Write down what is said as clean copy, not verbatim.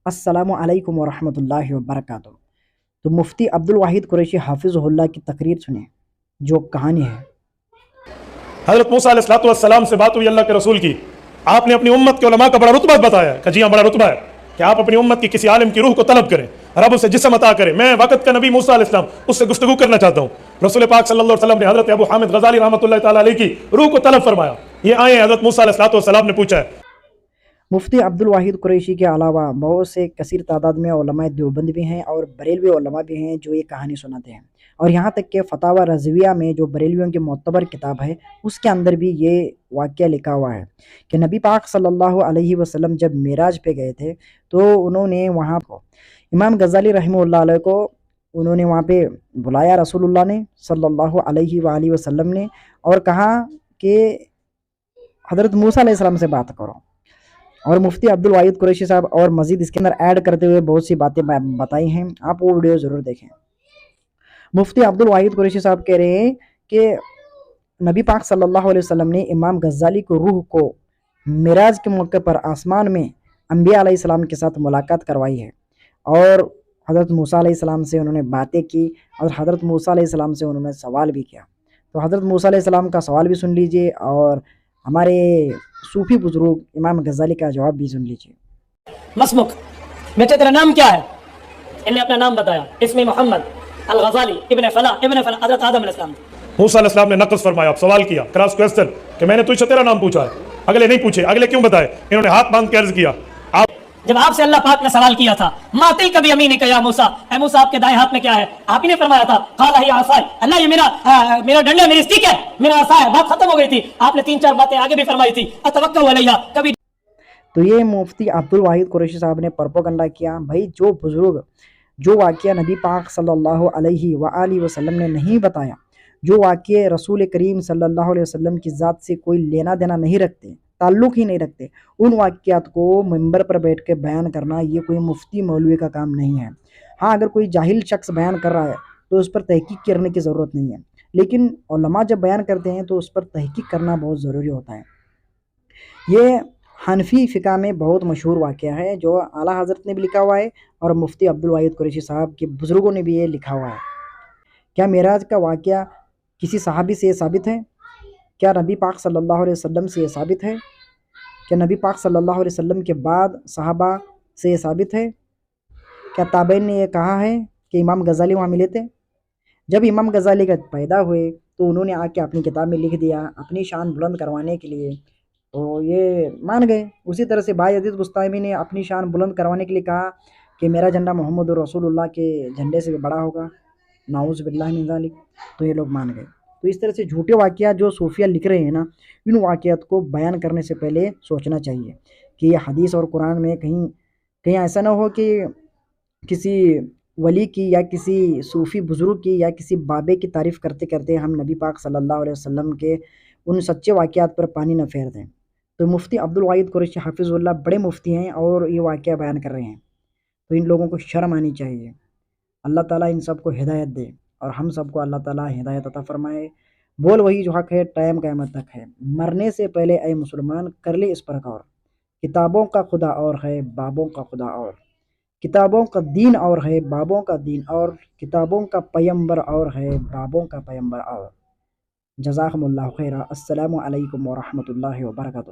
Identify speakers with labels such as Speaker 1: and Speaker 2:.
Speaker 1: السلام علیکم ورحمۃ اللہ وبرکاتہ۔ تو مفتی عبدالواحد قریشی حافظ اللہ کی تقریر سنیں جو کہانی ہے۔
Speaker 2: حضرت موسیٰ علیہ السلام سے بات ہوئی اللہ کے رسول کی، آپ نے اپنی امت کے علماء کا بڑا رتبہ بتایا کہ جی ہاں بڑا رتبہ ہے کہ آپ اپنی امت کی کسی عالم کی روح کو طلب کریں، رب اسے جسم عطا کرے۔ میں وقت کا نبی موسیٰ علیہ السلام اس سے گفتگو کرنا چاہتا ہوں۔ رسول پاک صلی اللہ علیہ وسلم نے حضرت ابو حامد غزالی رحمۃ اللہ تعالیٰ علیہ کی روح کو طلب فرمایا۔ یہ آئے ہیں، حضرت موسیٰ علیہ السلام نے پوچھا ہے۔
Speaker 1: مفتی عبدالواحد قریشی کے علاوہ بہت سے کثیر تعداد میں علماء دیوبند بھی ہیں اور بریلوی علماء بھی ہیں جو یہ کہانی سناتے ہیں، اور یہاں تک کہ فتاوی رضویہ میں جو بریلویوں کی معتبر کتاب ہے اس کے اندر بھی یہ واقعہ لکھا ہوا ہے کہ نبی پاک صلی اللہ علیہ وسلم جب معراج پہ گئے تھے تو انہوں نے وہاں کو امام غزالی رحمہ اللہ علیہ کو انہوں نے وہاں پہ بلایا، رسول اللہ نے صلی اللہ علیہ وآلہ وسلم نے، اور کہا کہ حضرت موسیٰ علیہ السلام سے بات کرو۔ اور مفتی عبدالواحد قریشی صاحب اور مزید اس کے اندر ایڈ کرتے ہوئے بہت سی باتیں بتائی ہیں، آپ وہ ویڈیو ضرور دیکھیں۔ مفتی عبدالواحد قریشی صاحب کہہ رہے ہیں کہ نبی پاک صلی اللہ علیہ وسلم نے امام غزالی کو روح کو معراج کے موقع پر آسمان میں انبیاء علیہ السلام کے ساتھ ملاقات کروائی ہے، اور حضرت موسیٰ علیہ السلام سے انہوں نے باتیں کی اور حضرت موسیٰ علیہ السلام سے انہوں نے سوال بھی کیا۔ تو حضرت موسیٰ علیہ السلام کا سوال بھی سن لیجئے اور ہمارے صوفی بزرگ امام غزالی کا جواب بھی سن لیجئے۔
Speaker 3: مسمک، بیٹے تیرا نام کیا ہے؟ انہوں نے اپنا نام بتایا، اسمی محمد الغزالی ابن فلاں حضرت آدم علیہ السلام۔
Speaker 2: موسیٰ علیہ السلام نے نقص فرمایا، سوال کیا، کراس کویسچن کہ میں نے تجھ سے تیرا نام پوچھا ہے، اگلے نہیں پوچھے، اگلے کیوں بتائے؟ انہوں نے ہاتھ باندھ کے عرض کیا،
Speaker 3: جب آپ سے اللہ پاک نے سوال کیا تھا ماتل کبھی امین کا یا موسیٰ، اے موسیٰ آپ کے دائیں ہاتھ میں کیا ہے؟ آپ ہی نے فرمایا تھا قال ہی عصای، اللہ یہ میرا ڈنڈا، میری اسٹک ہے، میرا عصا ہے۔ بات ختم ہو گئی تھی، آپ نے 3-4 باتیں آگے بھی فرمائی تھی، اتوکل علیہ کبھی۔
Speaker 1: تو یہ مفتی عبدالواحد قریشی صاحب نے پروپیگنڈا کیا۔ بھائی جو بزرگ جو واقعہ نبی پاک صلی اللہ علیہ وآلہ وسلم نے نہیں بتایا، جو واقعے رسول کریم صلی اللہ علیہ وسلم کی ذات سے کوئی لینا دینا نہیں رکھتے، تعلق ہی نہیں رکھتے، ان واقعات کو منبر پر بیٹھ کے بیان کرنا یہ کوئی مفتی مولوی کا کام نہیں ہے۔ ہاں اگر کوئی جاہل شخص بیان کر رہا ہے تو اس پر تحقیق کرنے کی ضرورت نہیں ہے، لیکن علماء جب بیان کرتے ہیں تو اس پر تحقیق کرنا بہت ضروری ہوتا ہے۔ یہ حنفی فقہ میں بہت مشہور واقعہ ہے جو اعلیٰ حضرت نے بھی لکھا ہوا ہے اور مفتی عبدالواحد قریشی صاحب کے بزرگوں نے بھی یہ لکھا ہوا ہے۔ کیا معراج کا واقعہ کسی صحابی سے یہ ثابت ہے؟ کیا نبی پاک صلی اللہ علیہ وسلم سے یہ ثابت ہے؟ کیا نبی پاک صلی اللہ علیہ وسلم کے بعد صحابہ سے یہ ثابت ہے؟ کیا تابعین نے یہ کہا ہے کہ امام غزالی وہاں ملے تھے؟ جب امام غزالی کا پیدا ہوئے تو انہوں نے آ کے اپنی کتاب میں لکھ دیا اپنی شان بلند کروانے کے لیے، تو یہ مان گئے۔ اسی طرح سے بھائی عزیز بستامی نے اپنی شان بلند کروانے کے لیے کہا کہ میرا جھنڈا محمد رسول اللہ کے جھنڈے سے بڑا ہوگا، نعوذ باللہ من ذالک، تو یہ لوگ مان گئے۔ تو اس طرح سے جھوٹے واقعات جو صوفیہ لکھ رہے ہیں نا، ان واقعات کو بیان کرنے سے پہلے سوچنا چاہیے کہ یہ حدیث اور قرآن میں کہیں ایسا نہ ہو کہ کسی ولی کی یا کسی صوفی بزرگ کی یا کسی بابے کی تعریف کرتے کرتے ہم نبی پاک صلی اللہ علیہ وسلم کے ان سچے واقعات پر پانی نہ پھیر دیں۔ تو مفتی عبدالواحد قریشی حافظ اللہ بڑے مفتی ہیں اور یہ واقعہ بیان کر رہے ہیں، تو ان لوگوں کو شرم آنی چاہیے۔ اللہ تعالیٰ ان سب کو ہدایت دے اور ہم سب کو اللہ تعالیٰ ہدایت عطا فرمائے۔ بول وہی جو حق ہے، ٹائم قیامت تک ہے۔ مرنے سے پہلے اے مسلمان کر لے اس پر غور، کتابوں کا خدا اور ہے بابوں کا خدا اور، کتابوں کا دین اور ہے بابوں کا دین اور، کتابوں کا پیمبر اور ہے بابوں کا پیمبر اور۔ جزاکم اللہ خیرہ۔ السلام علیکم ورحمۃ اللہ وبرکاتہ۔